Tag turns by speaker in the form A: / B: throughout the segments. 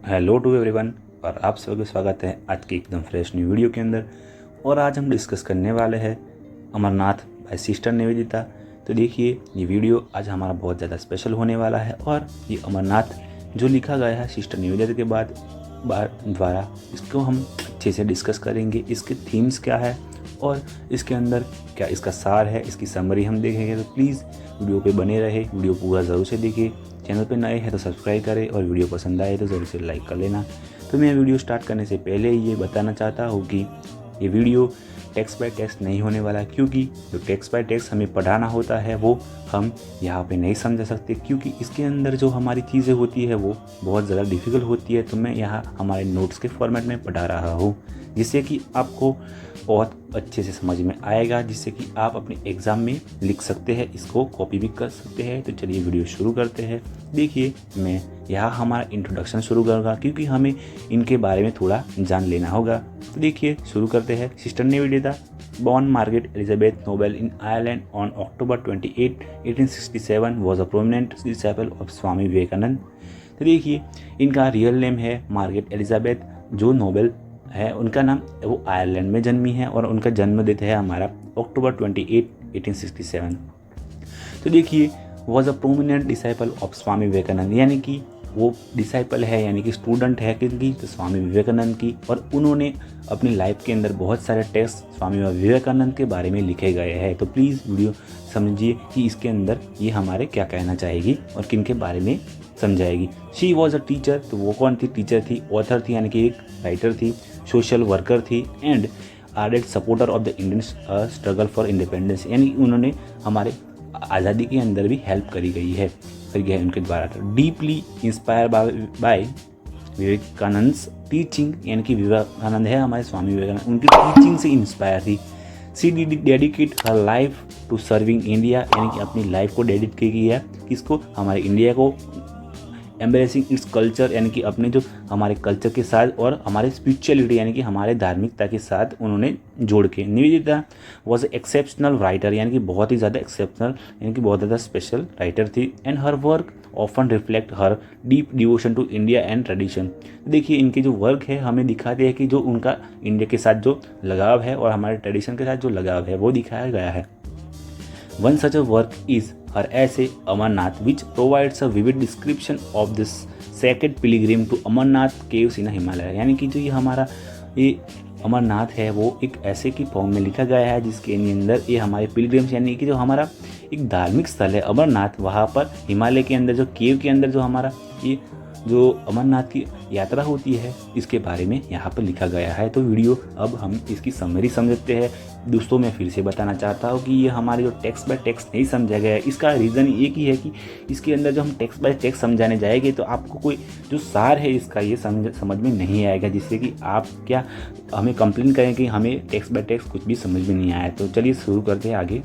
A: Hello to everyone. और आप सबका स्वागत है आज की एकदम फ्रेश न्यू वीडियो के अंदर। और आज हम डिस्कस करने वाले हैं अमरनाथ बाय सिस्टर निवेदिता। तो देखिए, ये वीडियो आज हमारा बहुत ज़्यादा स्पेशल होने वाला है। और ये अमरनाथ जो लिखा गया है सिस्टर निवेदिता के द्वारा, इसको हम अच्छे से डिस्कस करेंगे। इसके थीम्स क्या है और इसके अंदर क्या इसका सार है, इसकी समरी हम देखेंगे। तो प्लीज़ वीडियो पे बने रहे, वीडियो पूरा ज़रूर से देखिए। चैनल पे नए हैं तो सब्सक्राइब करें और वीडियो पसंद आए तो ज़रूर से लाइक कर लेना। तो मैं वीडियो स्टार्ट करने से पहले ये बताना चाहता हूँ कि ये वीडियो टेक्स्ट बाय टेक्स्ट नहीं होने वाला, क्योंकि जो टेक्स्ट बाय टेक्स्ट हमें पढ़ाना होता है वो हम यहाँ पे नहीं समझ सकते, क्योंकि इसके अंदर जो हमारी चीज़ें होती है वो बहुत ज़्यादा डिफ़िकल्ट होती है। तो मैं यहाँ हमारे नोट्स के फॉर्मेट में पढ़ा रहा हूँ, जिससे कि आपको बहुत अच्छे से समझ में आएगा, जिससे कि आप अपने एग्ज़ाम में लिख सकते हैं, इसको कॉपी भी कर सकते हैं। तो चलिए वीडियो शुरू करते हैं। देखिए, मैं यहाँ हमारा इंट्रोडक्शन शुरू करूँगा, क्योंकि हमें इनके बारे में थोड़ा जान लेना होगा। तो देखिए, शुरू करते हैं। Sister Nivedita born Margaret Elizabeth Nobel in Ireland on October 28, 1867 was a prominent disciple of Swami Vivekananda. तो देखिए, इनका रियल नेम है मार्गरेट एलिजाबेथ जो नोबेल है। उनका नाम वो आयरलैंड में जन्मी है और उनका जन्म तिथि है हमारा October 28, 1867। तो देखिए, was a prominent disciple of Swami Vivekananda, यानी कि वो डिसाइपल है, यानी कि स्टूडेंट है किनकी, तो स्वामी विवेकानंद की। और उन्होंने अपनी लाइफ के अंदर बहुत सारे टेक्स्ट स्वामी विवेकानंद के बारे में लिखे गए हैं। तो प्लीज़ वीडियो समझिए कि इसके अंदर ये हमारे क्या कहना चाहेगी और किन के बारे में समझाएगी। शी वॉज अ टीचर, तो वो कौन थी? टीचर थी, ऑथर थी यानी कि एक राइटर थी, सोशल वर्कर थी, and ardent supporter of the Indian struggle for independence, यानी उन्होंने हमारे आज़ादी के अंदर भी हेल्प करी है उनके द्वारा। तो deeply inspire by Vivekananda teaching, यानी कि विवेकानंद है हमारे स्वामी विवेकानंद, उनकी टीचिंग से इंस्पायर थी। She dedicate her life to serving India, यानी कि अपनी लाइफ को डेडिकेट किया किसको? हमारे इंडिया को। एम्ब्रेसिंग इट्स कल्चर, यानी कि अपने जो हमारे कल्चर के साथ और हमारे स्पिरिचुअलिटी यानी कि हमारे धार्मिकता के साथ उन्होंने जोड़ के। निवेदिता वॉज एक्सेप्शनल राइटर, यानी कि बहुत ही ज़्यादा एक्सेप्शनल यानी कि बहुत ज़्यादा स्पेशल राइटर थी। And her work often reflect her deep devotion to India and tradition. देखिए, इनके जो वर्क है हमें दिखाते हैं कि जो उनका इंडिया के साथ जो लगाव है और हमारे ट्रेडिशन के साथ जो लगाव है वो दिखाया गया है। One such a work is her essay Amarnath, which provides a vivid description of this sacred pilgrim to Amarnath caves in Himalaya। यानी कि जो ये हमारा ये अमरनाथ है वो एक ऐसे की फॉर्म में लिखा गया है जिसके अंदर ये हमारे पिलग्रिम्स यानी कि जो हमारा एक धार्मिक स्थल है अमरनाथ, वहाँ पर हिमालय के अंदर जो केव के अंदर जो हमारा ये जो अमरनाथ की यात्रा होती है इसके बारे में यहाँ पर लिखा गया है। तो वीडियो अब हम इसकी समरी समझते हैं। दोस्तों, मैं फिर से बताना चाहता हूँ कि ये हमारे जो टेक्स्ट बाय टेक्स्ट नहीं समझा गया है, इसका रीज़न एक ही है कि इसके अंदर जो हम टेक्स्ट बाय टेक्स्ट समझाने जाएंगे तो आपको कोई जो सार है इसका ये समझ में नहीं आएगा, जिससे कि आप क्या हमें कंप्लेन करें कि हमें टेक्स्ट बाय टेक्स्ट कुछ भी समझ में नहीं आया। तो चलिए शुरू करते हैं आगे।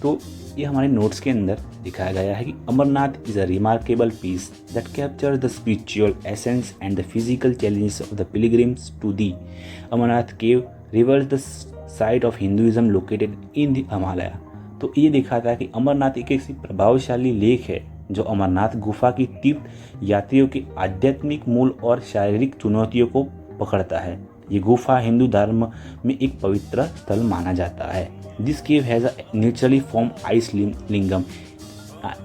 A: तो ये हमारे नोट्स के अंदर दिखाया गया है कि Amarnath is a remarkable piece that capture the spiritual essence and the physical challenges of the pilgrims to the Amarnath cave reverse the site of Hinduism located in the Himalaya. तो ये दिखाता है कि अमरनाथ एक ऐसी प्रभावशाली लेख है जो अमरनाथ गुफा की तीर्थ यात्रियों के आध्यात्मिक मूल और शारीरिक चुनौतियों को पकड़ता है। ये गुफा हिंदू धर्म में एक पवित्र स्थल माना जाता है। This cave has a naturally form ice lingam.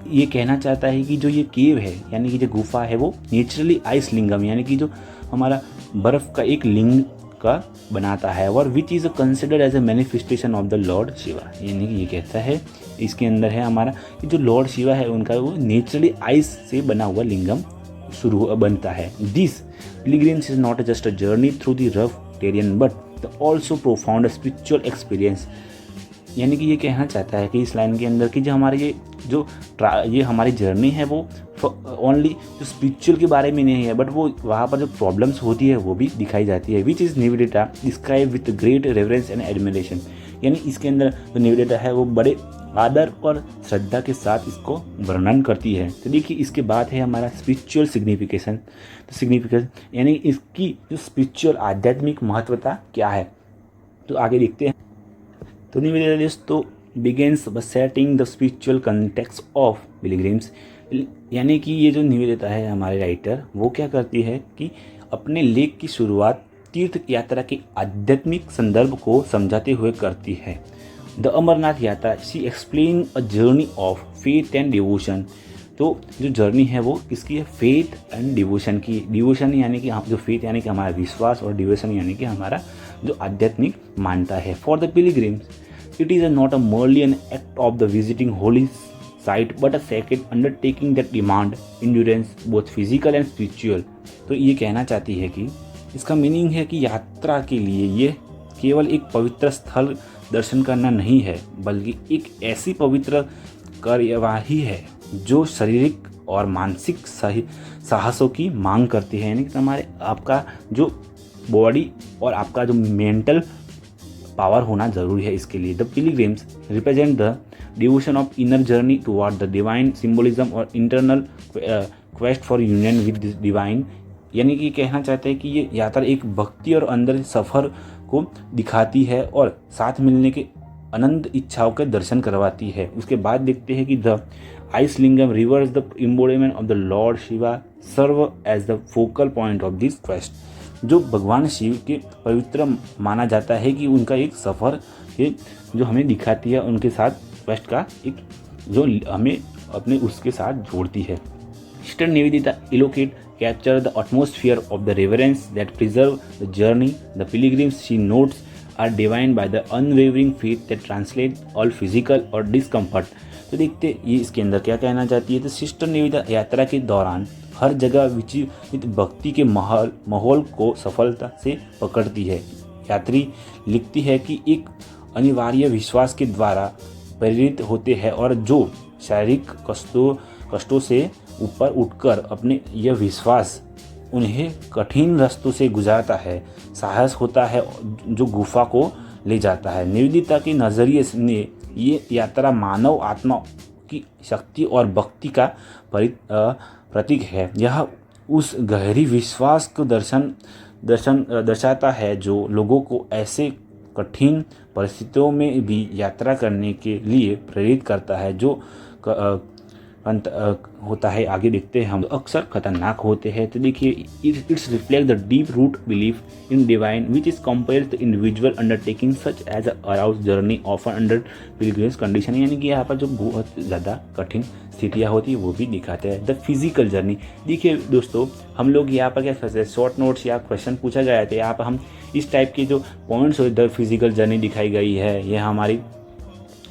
A: ये कहना चाहता है कि जो ये केव है यानी कि जो गुफा है वो नेचुरली आइस लिंगम यानी कि जो हमारा बर्फ़ का एक लिंग का बनाता है, और which is considered as a manifestation of the lord Shiva. यानी कि ये कहता है इसके अंदर है हमारा कि जो लॉर्ड शिवा है उनका वो नेचुरली आइस से बना हुआ लिंगम बनता है। This pilgrims is not just a journey through the rough terrain but also profound spiritual experience. यानी कि ये कहना चाहता है कि इस लाइन के अंदर कि जो हमारे ये हमारी जर्नी है वो ओनली जो स्पिरिचुअल के बारे में नहीं है, बट वो वहाँ पर जो प्रॉब्लम्स होती है वो भी दिखाई जाती है। Which is Nivedita describe with great reverence and admiration. यानी इसके अंदर जो निवेदिता है वो बड़े आदर और श्रद्धा के साथ इसको वर्णन करती है। तो देखिए, इसके बाद है हमारा स्पिरिचुअल सिग्निफिकेशन। तो सिग्निफिकेशन यानी इसकी जो स्पिरिचुअल आध्यात्मिक महत्वता क्या है, तो आगे देखते हैं। तो begins by setting the spiritual context of pilgrims, यानी कि ये जो निवेदिता है हमारे राइटर, वो क्या करती है कि अपने लेख की शुरुआत तीर्थ यात्रा के आध्यात्मिक संदर्भ को समझाते हुए करती है। द अमरनाथ यात्रा, she explain a journey of faith and devotion. तो जो जर्नी है वो किसकी है? फेथ एंड डिवोशन की। डिवोशन यानी कि जो फेथ यानी कि हमारा विश्वास, और डिवोशन यानी कि हमारा जो आध्यात्मिक मानता है। For the pilgrims it is not a merely an act of the visiting Holi site but a second undertaking that demand endurance both physical and spiritual. तो ये कहना चाहती है कि इसका मीनिंग है कि यात्रा के लिए ये केवल एक पवित्र स्थल दर्शन करना नहीं है, बल्कि एक ऐसी पवित्र कार्यवाही है जो शारीरिक और मानसिक साहसों की मांग करती है। यानी कि हमारे आपका जो बॉडी और आपका जो मेंटल पावर होना जरूरी है इसके लिए। The pilgrims represent the devotion of inner journey toward the divine symbolism और internal quest for union with this divine. यानी कि कहना चाहते हैं कि ये यात्रा एक भक्ति और अंदर सफ़र को दिखाती है और साथ मिलने के अनंत इच्छाओं के दर्शन करवाती है। उसके बाद देखते हैं कि the आइसलिंगम reverse the एम्बोडिमेंट of the lord Shiva serve as the focal point of this quest. जो भगवान शिव के पवित्र माना जाता है कि उनका एक सफ़र जो हमें दिखाती है, उनके साथ क्वेस्ट का एक जो हमें अपने उसके साथ जोड़ती है। Sister Nivedita eloquently capture the atmosphere of the reverence that preserve the journey. The pilgrims she notes are defined by the unwavering faith that translates all physical or discomfort. तो देखते ये इसके अंदर क्या कहना चाहती है। तो सिस्टर निवेदिता यात्रा के दौरान हर जगह विचित्र भक्ति के माहौल को सफलता से पकड़ती है। यात्री लिखती है कि एक अनिवार्य विश्वास के द्वारा प्रेरित होते हैं और जो शारीरिक कष्टों से ऊपर उठकर अपने यह विश्वास उन्हें कठिन रास्तों से गुजारता है, साहस होता है जो गुफा को ले जाता है। निवेदिता के नज़रिए ने ये यात्रा मानव आत्मा की शक्ति और भक्ति का प्रतीक है। यह उस गहरी विश्वास को दर्शाता है जो लोगों को ऐसे कठिन परिस्थितियों में भी यात्रा करने के लिए प्रेरित करता है। जो अंत होता है, आगे देखते हैं हम, अक्सर खतरनाक होते हैं। तो देखिए, it's reflect the deep root belief in divine which is compare the individual undertaking such as arouse journey offer under pilgrims condition. यानी कि यहाँ पर जो बहुत ज़्यादा कठिन स्थितियाँ होती है वो भी दिखाते हैं। द फिजिकल जर्नी, देखिए दोस्तों, हम लोग यहाँ पर क्या करते हैं, शॉर्ट नोट्स या क्वेश्चन पूछा गया था, यहाँ पर हम इस टाइप के जो पॉइंट्स हो, द फिजिकल जर्नी दिखाई गई है, यह हमारी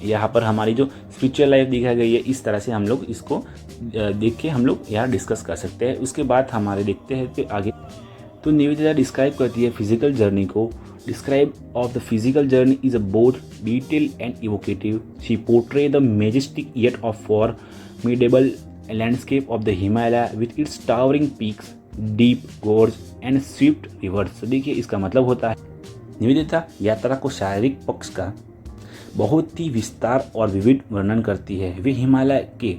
A: यहाँ पर हमारी जो स्पिरिचुअल लाइफ दिखाई गई है, इस तरह से हम लोग इसको देख के हम लोग यहाँ डिस्कस कर सकते हैं। उसके बाद हमारे देखते हैं कि आगे तो निवेदिता डिस्क्राइब करती है फिजिकल जर्नी को। Describe of the physical journey is a both detail and evocative. She portray the Majestic yet of formidable landscape of the Himalaya with its towering peaks, deep गोर्ज and Swift reverse. देखिए, इसका मतलब होता है निवेदिता यात्रा को शारीरिक पक्ष का बहुत ही विस्तार और विविध वर्णन करती है। वे हिमालय के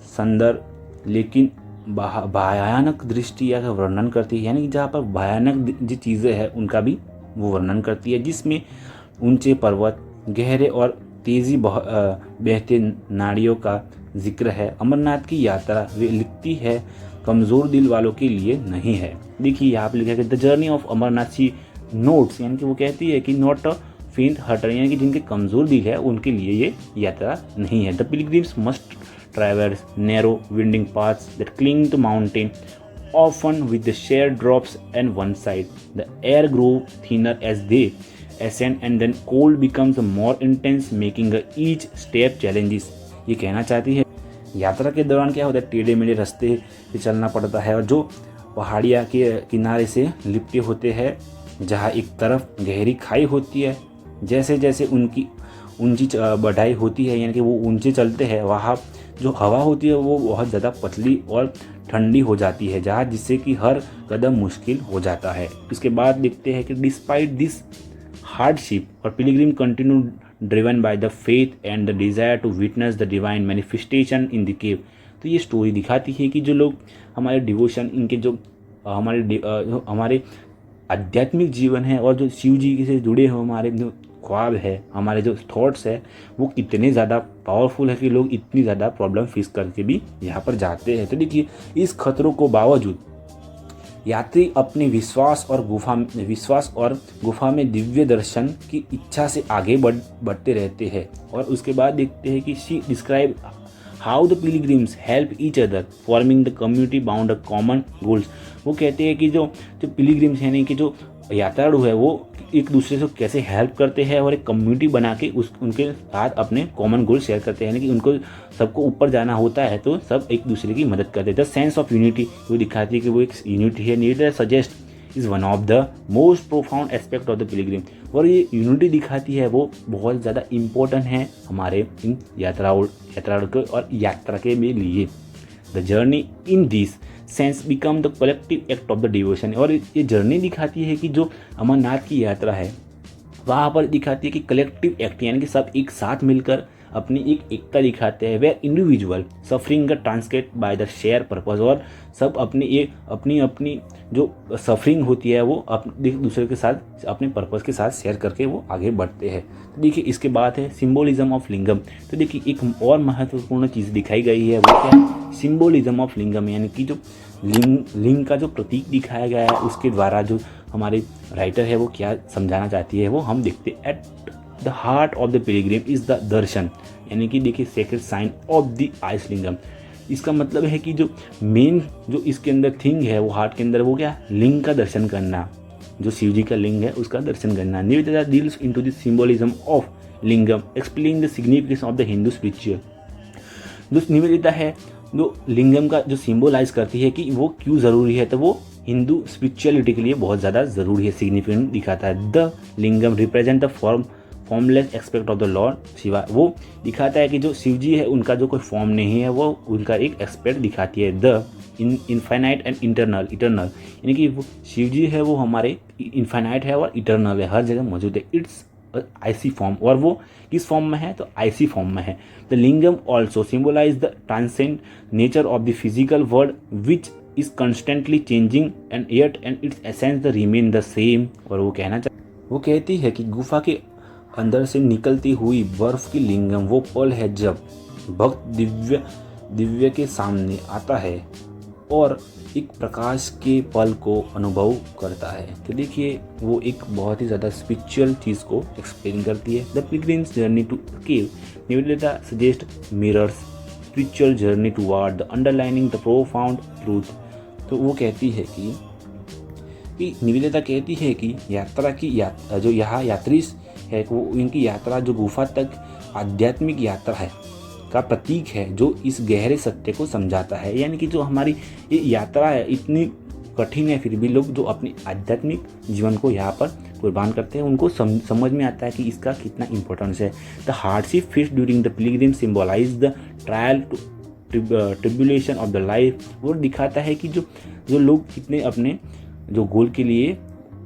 A: सुंदर लेकिन भयानक दृष्टि या वर्णन करती है, यानी कि जहाँ पर भयानक जो चीज़ें हैं उनका भी वो वर्णन करती है, जिसमें ऊंचे पर्वत, गहरे और तेज़ी बहते नाड़ियों का जिक्र है। अमरनाथ की यात्रा वे लिखती है कमज़ोर दिल वालों के लिए नहीं है। देखिए, यहाँ पर लिखा है the journey of Amarnath she notes, यानी कि वो कहती है कि नॉट अ फेंट हार्टेड, यानी कि जिनके कमज़ोर दिल है उनके लिए ये यात्रा नहीं है। The pilgrims must traverse narrow winding paths that cling to mountain often with the sheer drops on one side. The air grows thinner as they ascend and then cold becomes more intense, making each step challenges. ये कहना चाहती है यात्रा के दौरान क्या होता है, टेढ़े मेढ़े रास्ते से चलना पड़ता है और जो पहाड़ियाँ के किनारे से लिपटे होते हैं, जहाँ एक तरफ गहरी खाई होती है, जैसे जैसे उनकी ऊंची बढ़ाई होती है, यानी कि वो ऊंचे चलते हैं, वहाँ जो हवा होती है वो बहुत ज़्यादा पतली और ठंडी हो जाती है, जहाँ जिससे कि हर कदम मुश्किल हो जाता है। इसके बाद देखते हैं कि डिस्पाइट दिस हार्डशिप और pilgrim continue driven by the faith and the desire to witness the divine manifestation in the cave. तो ये स्टोरी दिखाती है कि जो लोग हमारे डिवोशन, इनके जो हमारे आध्यात्मिक जीवन है और जो शिव जी से जुड़े हो हमारे जो ख्वाब है, हमारे जो थॉट्स है वो कितने ज़्यादा पावरफुल है कि लोग इतनी ज़्यादा प्रॉब्लम फेस करके भी यहाँ पर जाते हैं। तो देखिए इस खतरों को बावजूद यात्री अपने विश्वास और गुफा में दिव्य दर्शन की इच्छा से आगे बढ़ते रहते हैं। और उसके बाद देखते हैं कि she describe how the pilgrims help each other forming the community bound a common goals. वो कहते हैं कि जो पिलग्रिम्स यानी कि जो यात्रालु है वो एक दूसरे से कैसे हेल्प करते हैं और एक कम्युनिटी बना के उनके साथ अपने कॉमन गोल शेयर करते हैं, यानी कि उनको सबको ऊपर जाना होता है तो सब एक दूसरे की मदद करते हैं। द सेंस ऑफ यूनिटी वो दिखाती है कि वो एक यूनिटी है। Need suggest is one of the most profound aspect of the pilgrim. और ये यूनिटी दिखाती है वो बहुत ज़्यादा इम्पोर्टेंट है हमारे इन यात्राओं के और यात्रा के लिए। The journey in this sense become the collective act of the devotion. और ये जर्नी दिखाती है कि जो अमरनाथ की यात्रा है वहाँ पर दिखाती है कि कलेक्टिव एक्ट यानी कि सब एक साथ मिलकर अपनी एक एकता दिखाते हैं। They individual suffering translate by the share purpose. और सब अपनी जो सफरिंग होती है वो एक दूसरे के साथ अपने पर्पज़ के साथ शेयर करके वो आगे बढ़ते हैं। तो देखिए इसके बाद है सिंबोलिज्म ऑफ लिंगम। तो देखिए एक और महत्वपूर्ण चीज़ दिखाई गई है वो क्या है, सिंबोलिज्म ऑफ लिंगम, यानी कि जो लिंग का जो प्रतीक दिखाया गया है उसके द्वारा जो हमारे राइटर है वो क्या समझाना चाहती है वो हम देखते हैं। At the heart of the pilgrim is the darshan, यानी कि देखिए sacred sign of the ice lingam. इसका मतलब है कि जो मेन जो इसके अंदर थिंग है वो हार्ट के अंदर वो क्या, लिंग का दर्शन करना, जो शिव जी का लिंग है उसका दर्शन करना। Nivedita deals into the symbolism of lingam explain the significance of the Hindu spiritual. जो निवेदिता है जो लिंगम का जो सिंबलाइज करती है कि वो क्यों ज़रूरी है, तो वो हिंदू स्पिरिचुअलिटी के लिए बहुत ज़्यादा ज़रूरी है, सिग्निफिकेंट दिखाता है। The lingam represent the formless aspect of the lord Shiva. वो दिखाता है कि जो शिव जी है उनका जो कोई फॉर्म नहीं है, वो उनका एक एस्पेक्ट दिखाती है। द इनफाइनाइट एंड इटर्नल, यानी कि वो शिव जी है वो हमारे इनफाइनाइट है और इटर्नल है, हर जगह मौजूद है। इट्स आईसी फॉर्म, और वो किस फॉर्म में है, तो आईसी फॉर्म में है। The lingam also symbolise the transcend nature of the physical world which is constantly changing and its essence the remain the same. और वो कहती है कि गुफा के अंदर से निकलती हुई बर्फ की लिंगम वो पल है जब भक्त दिव्य के सामने आता है और एक प्रकाश के पल को अनुभव करता है। तो देखिए वो एक बहुत ही ज़्यादा स्पिरिचुअल चीज़ को एक्सप्लेन करती है। The pilgrims journey to cave Nivedita suggest mirrors spiritual journey toward the underlining the profound truth. तो वो कहती है कि निवेदिता कहती है कि जो यहाँ यात्री है वो इनकी यात्रा जो गुफा तक आध्यात्मिक यात्रा है का प्रतीक है जो इस गहरे सत्य को समझाता है। यानी कि जो हमारी ये यात्रा है इतनी कठिन है फिर भी लोग जो अपनी आध्यात्मिक जीवन को यहाँ पर कुर्बान करते हैं उनको समझ में आता है कि इसका कितना इंपॉर्टेंस है। The hardship face during the pilgrim symbolize the trial tribulation of the life. वो दिखाता है कि जो लोग कितने अपने जो गोल के लिए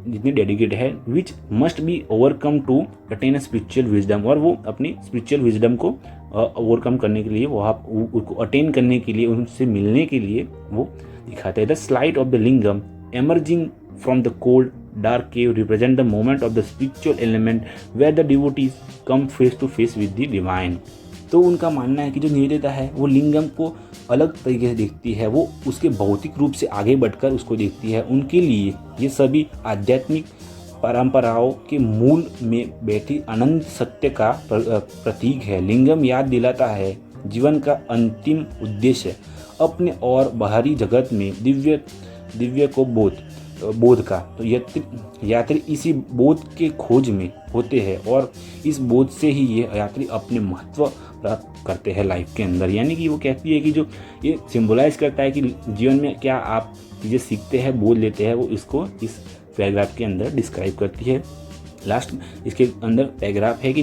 A: जितने डेडिकेट है which must be overcome to attain spiritual wisdom. और वो अपनी स्पिरिचुअल विजडम को ओवरकम करने के लिए उसको अटेन करने के लिए उनसे मिलने के लिए वो दिखाते हैं। The slide of the lingam emerging from the cold dark cave represent the moment of the spiritual element where the devotees come face to face with the divine. तो उनका मानना है कि जो निवेदिता है वो लिंगम को अलग तरीके से देखती है, वो उसके भौतिक रूप से आगे बढ़कर उसको देखती है। उनके लिए ये सभी आध्यात्मिक परंपराओं के मूल में बैठी अनंत सत्य का प्रतीक है। लिंगम याद दिलाता है जीवन का अंतिम उद्देश्य अपने और बाहरी जगत में दिव्य को बोध का। तो यात्री इसी बोध के खोज में होते हैं और इस बोध से ही ये यात्री अपने महत्व प्राप्त करते हैं लाइफ के अंदर। यानी कि वो कहती है कि जो ये सिंबलाइज करता है कि जीवन में क्या आप चीज़ें सीखते हैं बोध लेते हैं, वो इसको इस पैराग्राफ के अंदर डिस्क्राइब करती है। लास्ट इसके अंदर पैराग्राफ है कि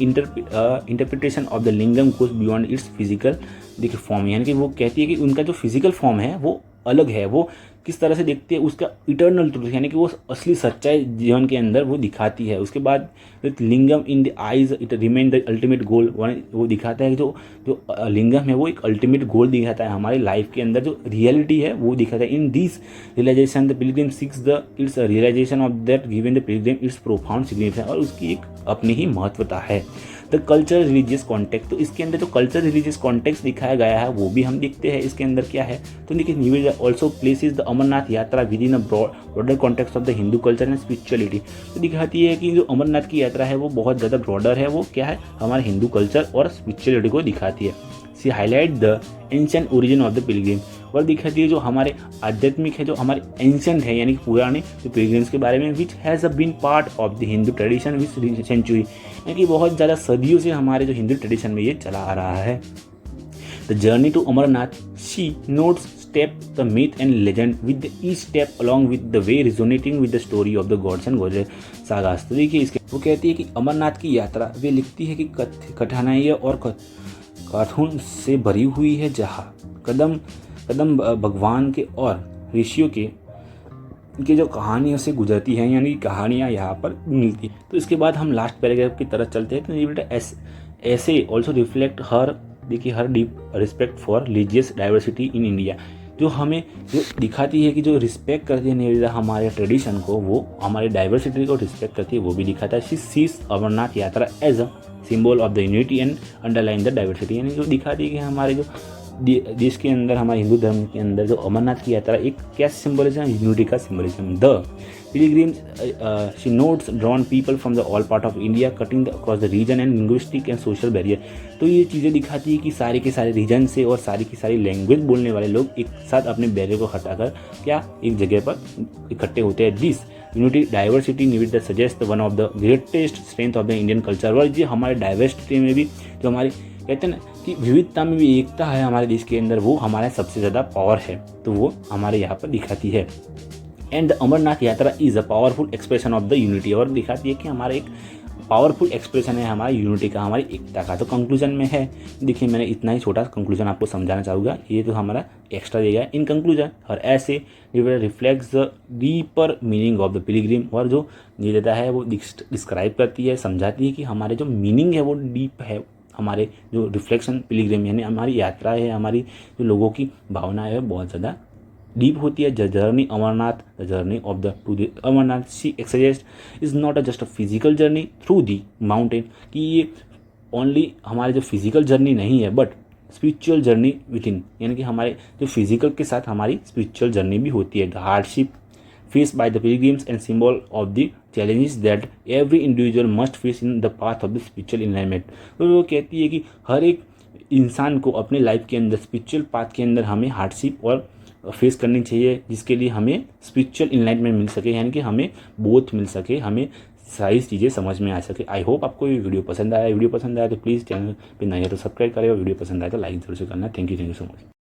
A: interpretation of the lingam goes beyond it's physical form. यानी कि वो कहती है कि उनका जो फिजिकल फॉर्म है वो अलग है, वो किस तरह से देखती है, उसका इटर्नल ट्रूथ यानी कि वो असली सच्चाई जीवन के अंदर वो दिखाती है। उसके बाद lingam in the eyes it remain the ultimate goal, वो दिखाता है कि जो जो लिंगम है वो एक अल्टीमेट गोल दिखाता है हमारी लाइफ के अंदर, जो रियलिटी है वो दिखाता है। In this realization the pilgrim seeks the it's realization of that given the pilgrim it's profound significance, और उसकी एक अपनी ही महत्वता है। द कल्चर रिलीजियस कॉन्टेक्स्ट, तो इसके अंदर जो कल्चर रिलीजियस कॉन्टेक्स्ट दिखाया गया है वो भी हम देखते हैं इसके अंदर क्या है। तो देखिए new year also places the Amarnath yatra within a broader context of the Hindu culture and spirituality. तो दिखाती है कि जो अमरनाथ की यात्रा है वो बहुत ज़्यादा ब्रॉडर है, वो क्या है हमारे हिंदू कल्चर और स्पिरिचुअलिटी को दिखाती है। She highlight the ancient origin of the pilgrim, और दिखाती है जो हमारे आध्यात्मिक है, जो हमारे एंशिएंट है यानी कि पुराने जो पिलग्रिम्स के बारे में, which has been part of the Hindu tradition which century, यानी कि बहुत ज़्यादा सदियों से हमारे जो हिंदू ट्रेडिशन में ये चला आ रहा है। The journey to Amarnath, she notes step the myth and legend with each step along with the way resonating with the story of the gods and goddess sagas. तो देखिए इसके वो कहती है कि अमरनाथ की यात्रा वे लिखती है कि कठिनाइयाँ और कार्टून से भरी हुई है, जहाँ कदम कदम भगवान के और ऋषियों के जो कहानियों से गुजरती हैं, यानी कहानियाँ यहाँ पर मिलती हैं। तो इसके बाद हम लास्ट पैराग्राफ की तरफ चलते हैं। तो ये बेटा ऐसे ऑल्सो रिफ्लेक्ट हर, देखिए her deep respect for religious diversity in India, जो हमें जो दिखाती है कि जो रिस्पेक्ट करती है निवेदिता हमारे ट्रेडिशन को, वो हमारे डाइवर्सिटी को रिस्पेक्ट करती है, वो भी दिखाता है। She sees Amarnath yatra as a symbol of the unity and underline the diversity, यानी जो दिखाती है कि हमारे जो देश के अंदर, हमारे हिंदू धर्म के अंदर जो अमरनाथ की यात्रा एक क्या सिंबलिज्म, यूनिटी का symbolism. The pilgrims she notes drawn people from the all part of India cutting across the region and linguistic and social barrier. तो ये चीज़ें दिखाती है कि सारे के सारे रीजन से और सारी की सारी लैंग्वेज बोलने वाले लोग एक साथ अपने बैरियर को हटाकर क्या एक जगह पर इकट्ठे होते हैं। This unity diversity Nivedita suggest one of the greatest strength of the Indian culture, और ये हमारे डाइवर्सिटी में भी जो हमारी कहते हैं ना कि विविधता में भी एकता है हमारे देश के अंदर, वो हमारा सबसे ज़्यादा पावर है, तो वो हमारे यहाँ पर दिखाती है। एंड द अमरनाथ यात्रा is a powerful expression of the unity, और दिखाती है कि हमारा एक पावरफुल एक्सप्रेशन है हमारी यूनिटी का, हमारी एकता का। तो कंक्लूजन में है, देखिए मैंने इतना ही छोटा कंक्लूजन आपको समझाना चाहूँगा, ये तो हमारा एक्स्ट्रा देगा। इन कंक्लूजन और ऐसे reflects the deeper meaning of the pilgrim, और जो ये देता है वो डिस्क्राइब करती है, समझाती है कि हमारे जो मीनिंग है वो डीप है, हमारे जो रिफ्लेक्शन पिलग्रिम यानी हमारी यात्रा है, हमारी जो लोगों की भावना है बहुत ज़्यादा डीप होती है। Journey Amarnath, the journey of the to the Amarnath she suggest is not a just a physical journey through the mountain, कि ये ओनली हमारे जो फिजिकल जर्नी नहीं है but spiritual journey within, यानी कि हमारे जो फिजिकल के साथ हमारी स्पिरिचुअल जर्नी भी होती है। The hardship faced by the pilgrims and symbol of the challenges that every individual must face in the path of the spiritual enlightenment। तो वो कहती है कि हर एक इंसान को अपने लाइफ के अंदर स्पिरिचुअल पाथ के अंदर हमें हार्डशिप और फेस करनी चाहिए, जिसके लिए हमें स्पिरिचुअल इनलाइटमेंट मिल सके, यानी कि हमें बोध मिल सके, हमें सारी चीज़ें समझ में आ सके। आई होप आपको ये वीडियो पसंद आया। वीडियो पसंद आया तो प्लीज़ चैनल पे नए हो तो सब्सक्राइब करें, और वीडियो पसंद आए तो लाइक जरूर से करना। Thank you so much.